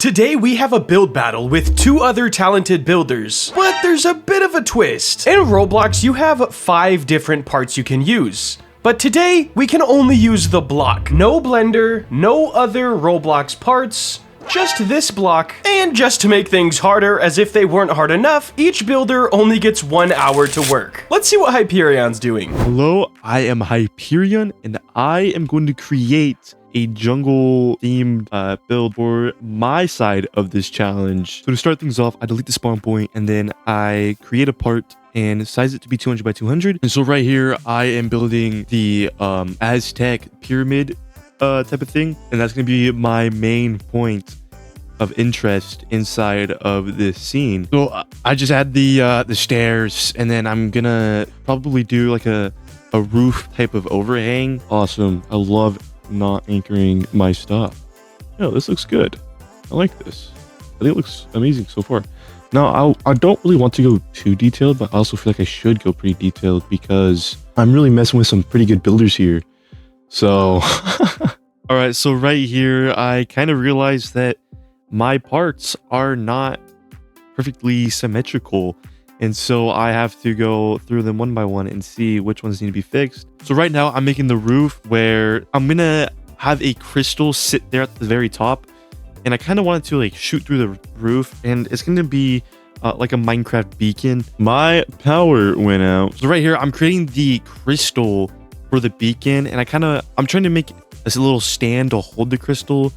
Today we have a build battle with two other talented builders, but there's a bit of a twist. In Roblox, you have 5 different parts you can use. But today, we can only use the block. No blender, no other Roblox parts, just this block. And just to make things harder, as if they weren't hard enough, each builder only gets 1 hour to work. Let's see what Hyperion's doing. Hello, I am Hyperion, and I am going to create a jungle themed build for my side of this challenge. So to start things off, I delete the spawn point and then I create a part and size it to be 200 by 200. And so right here, I am building the Aztec pyramid type of thing. And that's going to be my main point of interest inside of this scene. So I just add the stairs, and then I'm gonna probably do like a roof type of overhang. Awesome. I love not anchoring my stuff. Yeah, this looks good. I like this. I think it looks amazing so far. Now, I don't really want to go too detailed, but I also feel like I should go pretty detailed because I'm really messing with some pretty good builders here. So, all right. So right here, I kind of realized that my parts are not perfectly symmetrical. And so I have to go through them one by one and see which ones need to be fixed. So right now I'm making the roof where I'm going to have a crystal sit there at the very top. And I kind of wanted to like shoot through the roof, and it's going to be like a Minecraft beacon. My power went out. So right here, I'm creating the crystal for the beacon, and I'm trying to make this little stand to hold the crystal.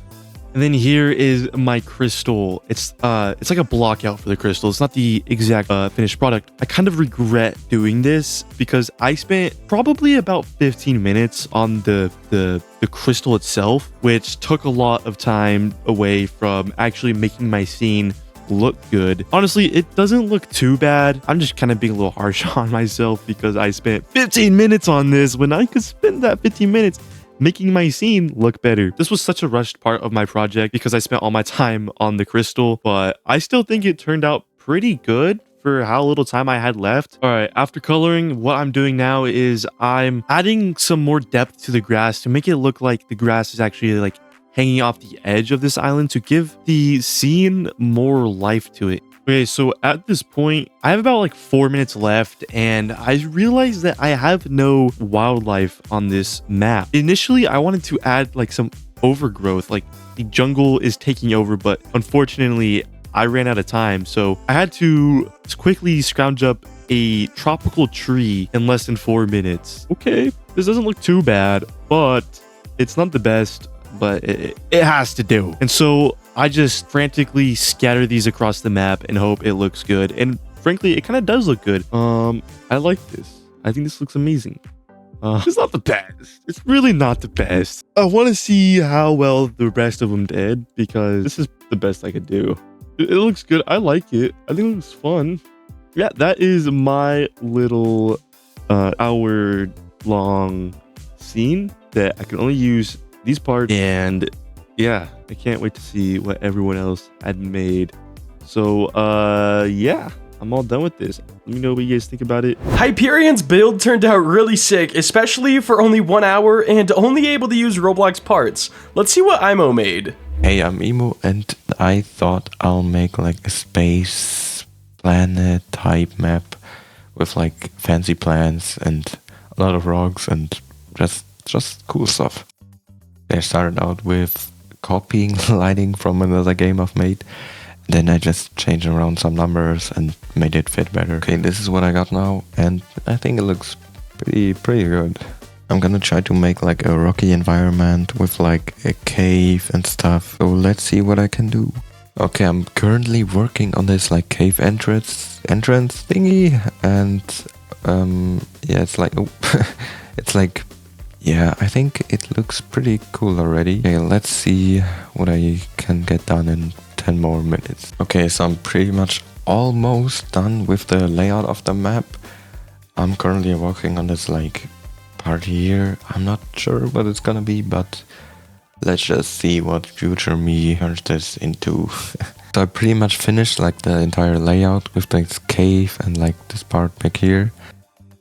And then here is my crystal. It's like a block out for the crystal. It's not the exact finished product. I kind of regret doing this because I spent probably about 15 minutes on the crystal itself, which took a lot of time away from actually making my scene look good. Honestly, it doesn't look too bad. I'm just kind of being a little harsh on myself because I spent 15 minutes on this when I could spend that 15 minutes making my scene look better. This was such a rushed part of my project because I spent all my time on the crystal, but I still think it turned out pretty good for how little time I had left. All right, after coloring, what I'm doing now is I'm adding some more depth to the grass to make it look like the grass is actually like hanging off the edge of this island to give the scene more life to it. Okay, so at this point, I have about like 4 minutes left, and I realized that I have no wildlife on this map. Initially, I wanted to add like some overgrowth, like the jungle is taking over, but unfortunately, I ran out of time. So I had to quickly scrounge up a tropical tree in less than 4 minutes. Okay, this doesn't look too bad, but it's not the best, but it has to do. And so I just frantically scatter these across the map and hope it looks good. And frankly, it kind of does look good. I like this. I think this looks amazing. It's not the best. It's really not the best. I want to see how well the rest of them did because this is the best I could do. It looks good. I like it. I think it looks fun. Yeah, that is my little hour-long scene that I can only use these parts, and yeah, I can't wait to see what everyone else had made. So yeah, I'm all done with this. Let me know what you guys think about it. Hyperion's build turned out really sick, especially for only 1 hour and only able to use Roblox parts. Let's see what Imo made. Hey, I'm Imo, and I thought I'll make like a space planet type map with like fancy plants and a lot of rocks and just cool stuff. I started out with copying lighting from another game I've made. Then I just changed around some numbers and made it fit better. Okay, this is what I got now, and I think it looks pretty good. I'm gonna try to make like a rocky environment with like a cave and stuff. So let's see what I can do. Okay, I'm currently working on this like cave entrance thingy, and yeah, it's like it's like. Yeah, I think it looks pretty cool already. Okay, let's see what I can get done in 10 more minutes. Okay, so I'm pretty much almost done with the layout of the map. I'm currently working on this like part here. I'm not sure what it's gonna be, but let's just see what future me turns this into. So I pretty much finished like the entire layout with this cave and like this part back here.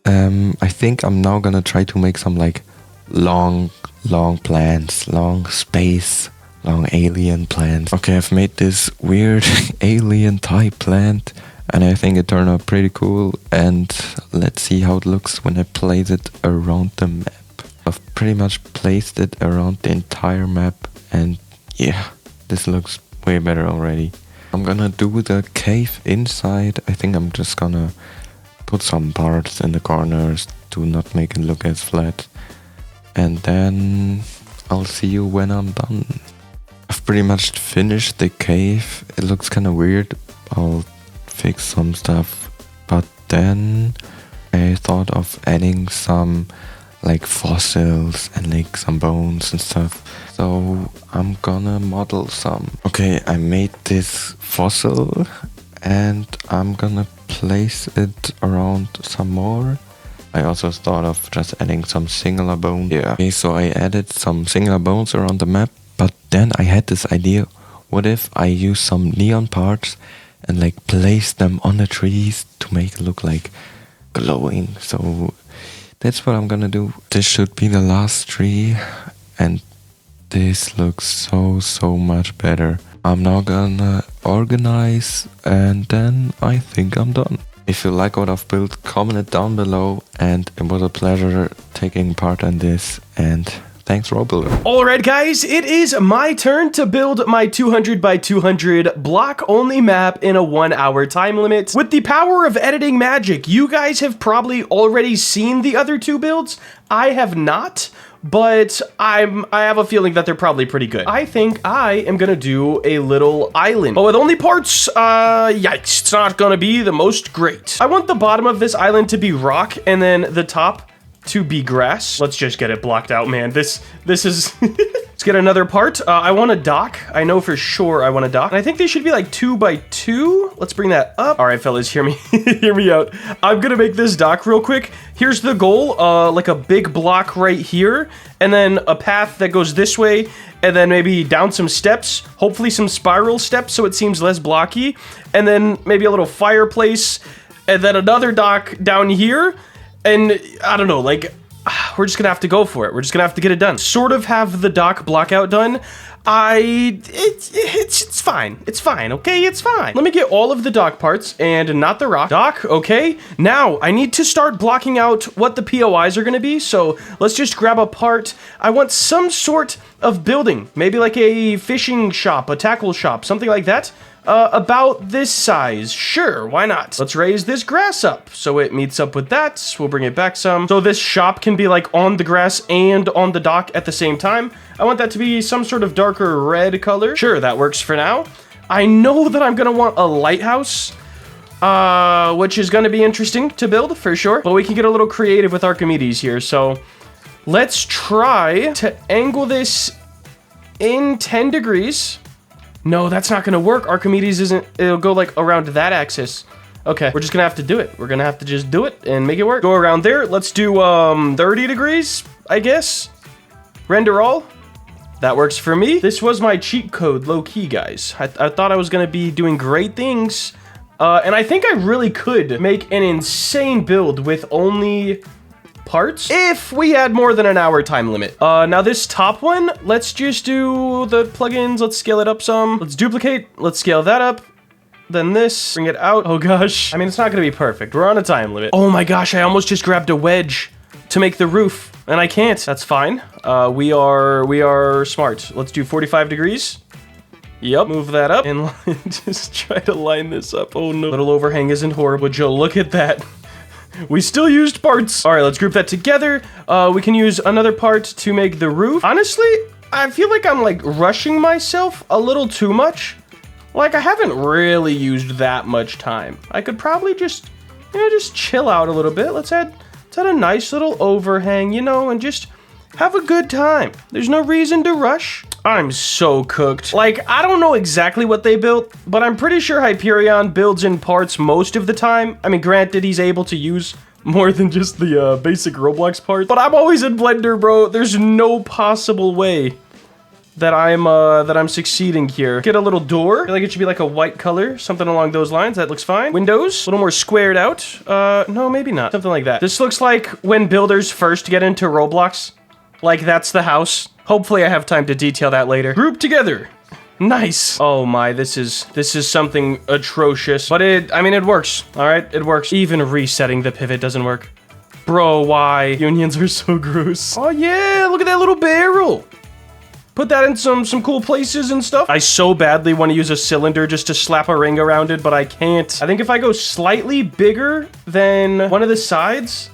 I think I'm now gonna try to make some like long plants, long space long alien plant. Okay, I've made this weird alien type plant, and I think it turned out pretty cool. And let's see how it looks when I place it around the map. I've pretty much placed it around the entire map, and yeah, this looks way better already. I'm gonna do the cave inside. I think I'm just gonna put some parts in the corners to not make it look as flat. And then I'll see you when I'm done. I've pretty much finished the cave. It looks kind of weird. I'll fix some stuff. But then I thought of adding some like fossils and like some bones and stuff. So I'm gonna model some. Okay, I made this fossil and I'm gonna place it around some more. I also thought of just adding some singular bones. Yeah. Okay, so I added some singular bones around the map, but then I had this idea. What if I use some neon parts and like place them on the trees to make it look like glowing? So that's what I'm gonna do. This should be the last tree, and this looks so much better. I'm now gonna organize, and then I think I'm done. If you like what I've built, comment it down below, and it was a pleasure taking part in this, and thanks, Roblox. Alright guys, it is my turn to build my 200 by 200 block only map in a 1 hour time limit. With the power of editing magic, you guys have probably already seen the other two builds. I have not, but I have a feeling that they're probably pretty good. I think I am gonna do a little island, but with only parts, yikes, it's not gonna be the most great. I want the bottom of this island to be rock, and then the top to be grass. Let's just get it blocked out, man. This is... Let's get another part. I want a dock. I know for sure I want a dock. And I think they should be like 2 by 2. Let's bring that up. All right, fellas, hear me, hear me out. I'm gonna make this dock real quick. Here's the goal, like a big block right here, and then a path that goes this way, and then maybe down some steps, hopefully some spiral steps so it seems less blocky, and then maybe a little fireplace, and then another dock down here. And I don't know, like, we're just gonna have to go for it. We're just gonna have to get it done. Sort of have the dock blockout done. It's fine. It's fine, okay? It's fine. Let me get all of the dock parts and not the rock. Dock, okay. Now, I need to start blocking out what the POIs are gonna be, so let's just grab a part. I want some sort of building. Maybe like a fishing shop, a tackle shop, something like that. About this size. Sure, why not? Let's raise this grass up so it meets up with that. We'll bring it back some. So this shop can be like on the grass and on the dock at the same time. I want that to be some sort of darker red color. Sure, that works for now. I know that I'm gonna want a lighthouse, which is gonna be interesting to build for sure. But we can get a little creative with Archimedes here. So let's try to angle this in 10 degrees. No, that's not gonna work. Archimedes isn't, it'll go like around that axis. Okay, we're just gonna have to do it. We're gonna have to just do it and make it work. Go around there. Let's do 30 degrees, I guess. Render all. That works for me. This was my cheat code, low key, guys. I thought I was gonna be doing great things. And I think I really could make an insane build with only parts if we had more than an hour time limit. Now this top one, let's just do the plugins. Let's scale it up some. Let's duplicate. Let's scale that up. Then this, bring it out. Oh gosh. I mean, it's not gonna be perfect. We're on a time limit. Oh my gosh, I almost just grabbed a wedge to make the roof and I can't. That's fine. We are smart. Let's do 45 degrees. Yep, move that up and just try to line this up. Oh no. Little overhang isn't horrible, Joe. Look at that. We still used parts. All right, let's group that together. We can use another part to make the roof. Honestly, I feel like I'm like rushing myself a little too much. Like I haven't really used that much time. I could probably just, you know, just chill out a little bit. Let's add a nice little overhang, you know, and just have a good time. There's no reason to rush. I'm so cooked. Like, I don't know exactly what they built, but I'm pretty sure Hyperion builds in parts most of the time. I mean, granted, he's able to use more than just the basic Roblox parts, but I'm always in Blender, bro. There's no possible way that I'm succeeding here. Get a little door. I feel like it should be like a white color, something along those lines. That looks fine. Windows, a little more squared out. No, maybe not. Something like that. This looks like when builders first get into Roblox. Like, that's the house. Hopefully I have time to detail that later. Group together. Nice. Oh my, this is something atrocious. But it works. All right, it works. Even resetting the pivot doesn't work. Bro, why? Unions are so gross. Oh yeah, look at that little barrel. Put that in some cool places and stuff. I so badly want to use a cylinder just to slap a ring around it, but I can't. I think if I go slightly bigger than one of the sides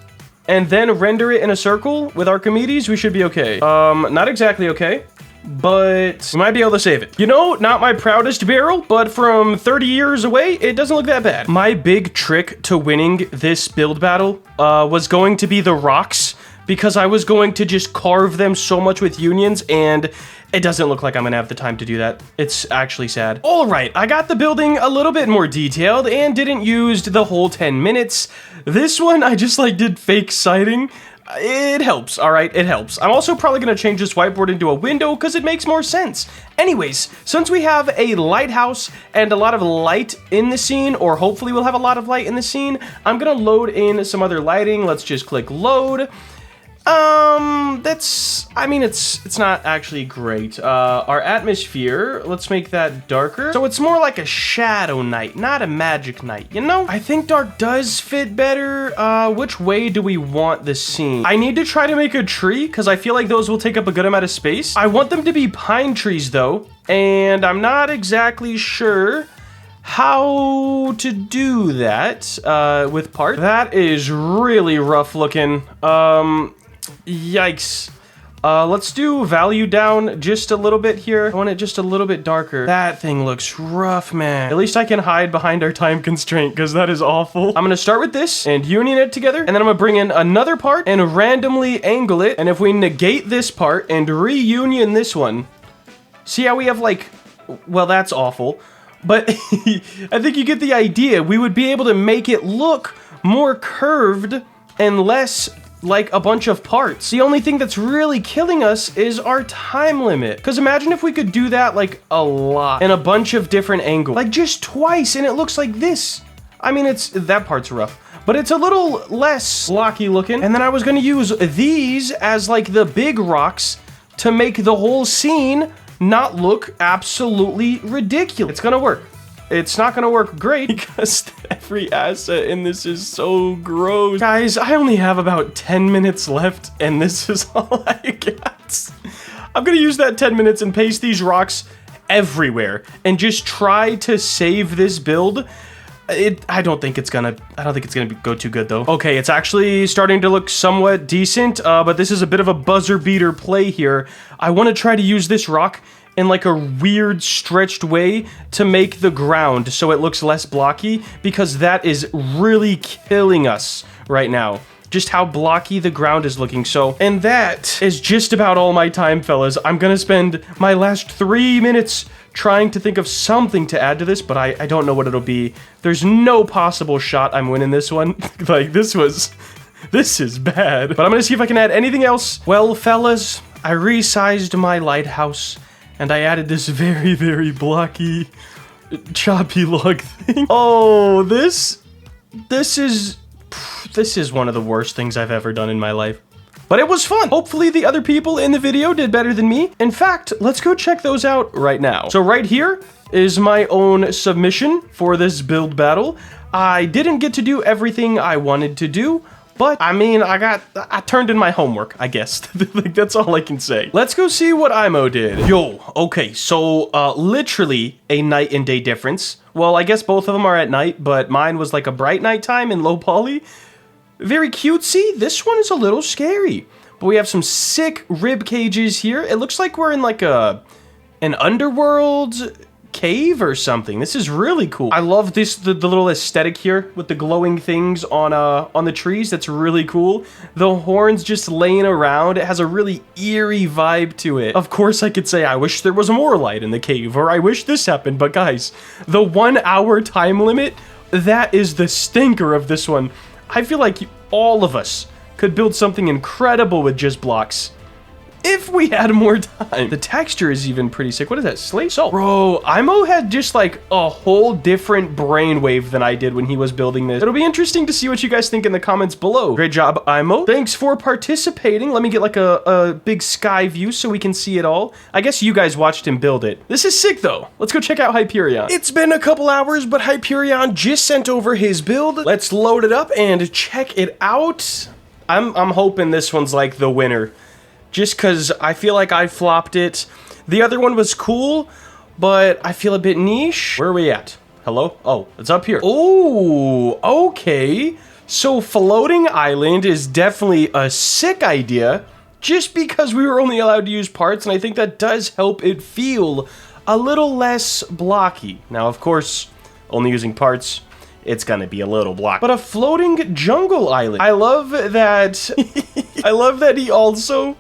and then render it in a circle with Archimedes, we should be okay. Not exactly okay, but we might be able to save it. You know, not my proudest barrel, but from 30 years away, it doesn't look that bad. My big trick to winning this build battle was going to be the rocks, because I was going to just carve them so much with unions, and it doesn't look like I'm gonna have the time to do that. It's actually sad. All right, I got the building a little bit more detailed and didn't use the whole 10 minutes. This one, I just like did fake siding. It helps, all right, it helps. I'm also probably gonna change this whiteboard into a window because it makes more sense. Anyways, since we have a lighthouse and a lot of light in the scene, or hopefully we'll have a lot of light in the scene, I'm gonna load in some other lighting. Let's just click load. It's not actually great. Our atmosphere, let's make that darker. So it's more like a shadow night, not a magic night, you know? I think dark does fit better. Which way do we want the scene? I need to try to make a tree, because I feel like those will take up a good amount of space. I want them to be pine trees, though, and I'm not exactly sure how to do that, with part. That is really rough looking. Yikes. Let's do value down just a little bit here. I want it just a little bit darker. That thing looks rough, man. At least I can hide behind our time constraint, because that is awful. I'm gonna start with this and union it together, and then I'm gonna bring in another part and randomly angle it. And if we negate this part and reunion this one, see how we have like, well, that's awful. But I think you get the idea. We would be able to make it look more curved and less like a bunch of parts. The only thing that's really killing us is our time limit. Because imagine if we could do that like a lot in a bunch of different angles. Like just twice and it looks like this. I mean, that part's rough, but it's a little less blocky looking. And then I was gonna use these as like the big rocks to make the whole scene not look absolutely ridiculous. It's gonna work. It's not gonna work great because every asset in this is so gross. Guys, I only have about 10 minutes left and this is all I got. I'm gonna use that 10 minutes and paste these rocks everywhere and just try to save this build. I don't think it's gonna go too good though. Okay, it's actually starting to look somewhat decent, but this is a bit of a buzzer beater play here. I wanna try to use this rock in like a weird stretched way to make the ground so it looks less blocky, because that is really killing us right now. Just how blocky the ground is looking. So, and that is just about all my time, fellas. I'm gonna spend my last 3 minutes trying to think of something to add to this, but I don't know what it'll be. There's no possible shot I'm winning this one. Like, this is bad. But I'm gonna see if I can add anything else. Well, fellas, I resized my lighthouse, and I added this very, very blocky, choppy log thing. Oh, this is one of the worst things I've ever done in my life. But it was fun. Hopefully the other people in the video did better than me. In fact, let's go check those out right now. So right here is my own submission for this build battle. I didn't get to do everything I wanted to do, but I mean, I turned in my homework, I guess. Like, that's all I can say. Let's go see what IMO did. Yo, okay, so literally a night and day difference. Well, I guess both of them are at night, but mine was like a bright nighttime in low poly. Very cutesy. This one is a little scary, but we have some sick rib cages here. It looks like we're in like an underworld cave or something. This is really cool. I love this, the little aesthetic here with the glowing things on the trees. That's really cool. The horns just laying around. It has a really eerie vibe to it. Of course, I could say I wish there was more light in the cave, or I wish this happened, but guys, the 1 hour time limit, that is the stinker of this one. I feel like all of us could build something incredible with just blocks. if we had more time. The texture is even pretty sick. What is that, slate salt? Bro, Imo had just like a whole different brainwave than I did when he was building this. It'll be interesting to see what you guys think in the comments below. Great job, Imo. Thanks for participating. Let me get like a big sky view so we can see it all. I guess you guys watched him build it. This is sick though. Let's go check out Hyperion. It's been a couple hours, but Hyperion just sent over his build. Let's load it up and check it out. I'm hoping this one's like the winner, just because I feel like I flopped it. The other one was cool, but I feel a bit niche. Where are we at? Hello? Oh, it's up here. Oh, okay. So floating island is definitely a sick idea, just because we were only allowed to use parts, and I think that does help it feel a little less blocky. Now, of course, only using parts, it's gonna be a little blocky. But a floating jungle island. I love that. I love that he also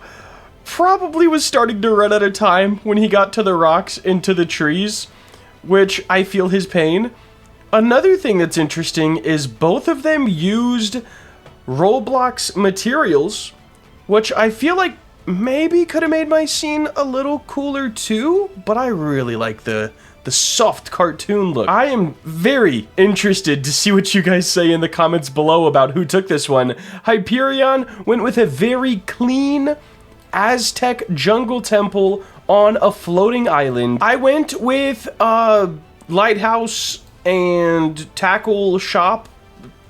probably was starting to run out of time when he got to the rocks and to the trees, which I feel his pain. Another thing that's interesting is both of them used Roblox materials, which I feel like maybe could have made my scene a little cooler too, but I really like the soft cartoon look. I am very interested to see what you guys say in the comments below about who took this one. Hyperion went with a very clean Aztec jungle temple on a floating island. I went with a lighthouse and tackle shop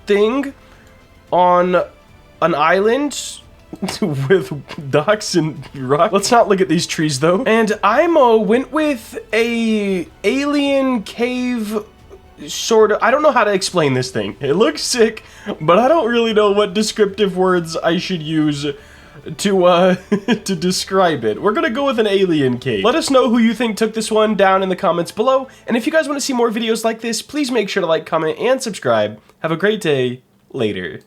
thing on an island with docks and rock. Let's not look at these trees though. And Imo went with a alien cave sort of. I don't know how to explain this thing. It looks sick, but I don't really know what descriptive words I should use to to describe it. We're gonna go with an alien cave. Let us know who you think took this one down in the comments below. And if you guys want to see more videos like this, please make sure to like, comment, and subscribe. Have a great day. Later.